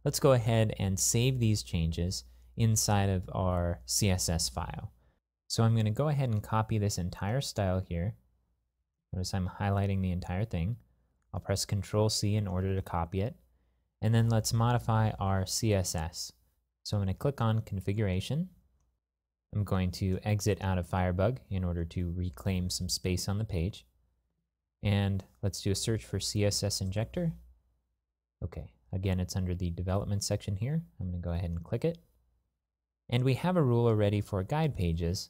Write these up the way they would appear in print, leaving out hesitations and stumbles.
let's go ahead and save these changes inside of our CSS file. So I'm going to go ahead and copy this entire style here. Notice I'm highlighting the entire thing. I'll press Ctrl+C in order to copy it. And then let's modify our CSS. So I'm going to click on Configuration. I'm going to exit out of Firebug in order to reclaim some space on the page. And let's do a search for CSS Injector. Okay, again, it's under the development section here. I'm going to go ahead and click it. And we have a rule already for guide pages,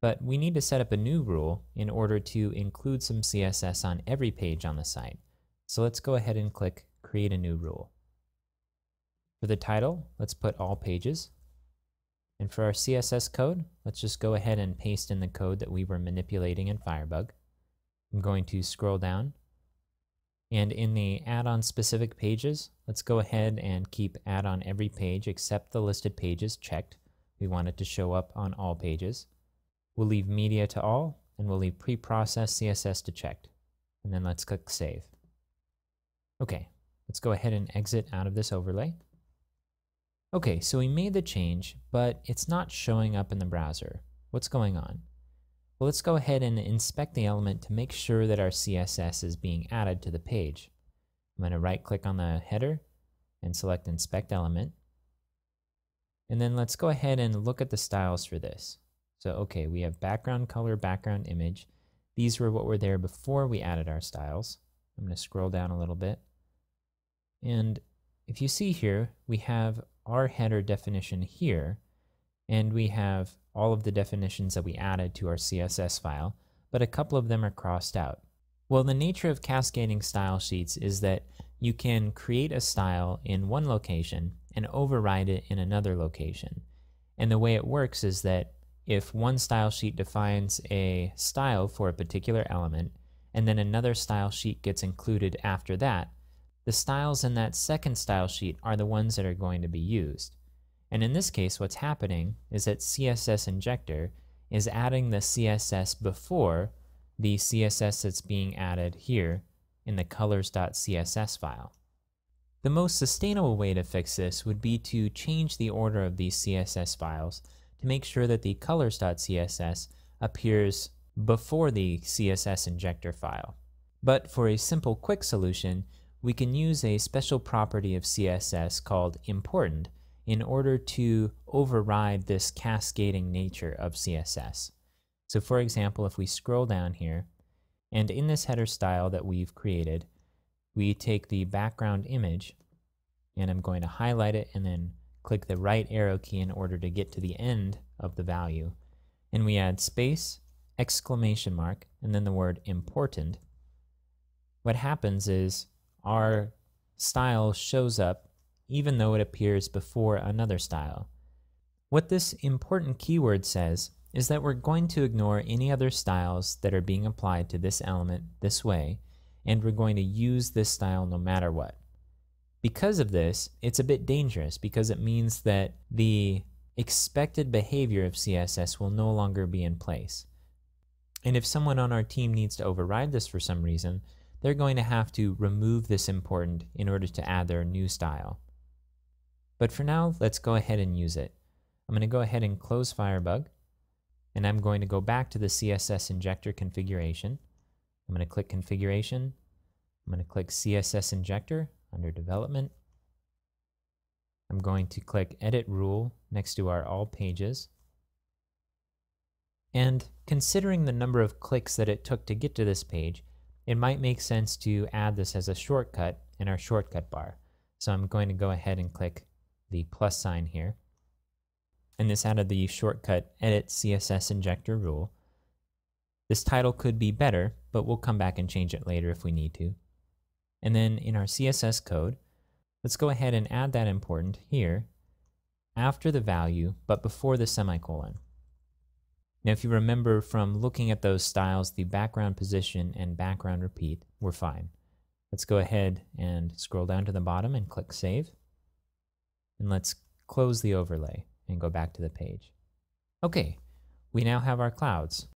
but we need to set up a new rule in order to include some CSS on every page on the site. So let's go ahead and click Create a New Rule. For the title, let's put All Pages. And for our CSS code, let's just go ahead and paste in the code that we were manipulating in Firebug. I'm going to scroll down. And in the add-on specific pages, let's go ahead and keep add on every page except the listed pages checked. We want it to show up on all pages. We'll leave media to all, and we'll leave pre-processed CSS to checked. And then let's click Save. Okay, let's go ahead and exit out of this overlay. Okay, so we made the change, but it's not showing up in the browser. What's going on? Well, let's go ahead and inspect the element to make sure that our CSS is being added to the page. I'm going to right-click on the header and select Inspect Element. And then let's go ahead and look at the styles for this. So, okay, we have background color, background image. These were what were there before we added our styles. I'm going to scroll down a little bit. And if you see here, we have our header definition here, and we have all of the definitions that we added to our CSS file, but a couple of them are crossed out. Well, the nature of cascading style sheets is that you can create a style in one location and override it in another location. And the way it works is that if one style sheet defines a style for a particular element, and then another style sheet gets included after that, the styles in that second style sheet are the ones that are going to be used. And in this case, what's happening is that CSS Injector is adding the CSS before the CSS that's being added here in the colors.css file. The most sustainable way to fix this would be to change the order of these CSS files to make sure that the colors.css appears before the CSS Injector file. But for a simple quick solution, we can use a special property of CSS called important in order to override this cascading nature of CSS. So for example, if we scroll down here, and in this header style that we've created, we take the background image, and I'm going to highlight it and then click the right arrow key in order to get to the end of the value. And we add space, exclamation mark, and then the word important. What happens is our style shows up even though it appears before another style. What this important keyword says is that we're going to ignore any other styles that are being applied to this element this way, and we're going to use this style no matter what. Because of this, it's a bit dangerous because it means that the expected behavior of CSS will no longer be in place. And if someone on our team needs to override this for some reason, they're going to have to remove this important in order to add their new style. But for now, let's go ahead and use it. I'm going to go ahead and close Firebug, and I'm going to go back to the CSS Injector configuration. I'm going to click Configuration. I'm going to click CSS Injector under Development. I'm going to click Edit Rule next to our All Pages. And considering the number of clicks that it took to get to this page, it might make sense to add this as a shortcut in our shortcut bar. So I'm going to go ahead and click the plus sign here. And this added the shortcut Edit CSS Injector rule. This title could be better, but we'll come back and change it later if we need to. And then in our CSS code, let's go ahead and add that important here after the value, but before the semicolon. Now, if you remember from looking at those styles, the background position and background repeat were fine. Let's go ahead and scroll down to the bottom and click Save. And let's close the overlay and go back to the page. Okay, we now have our clouds.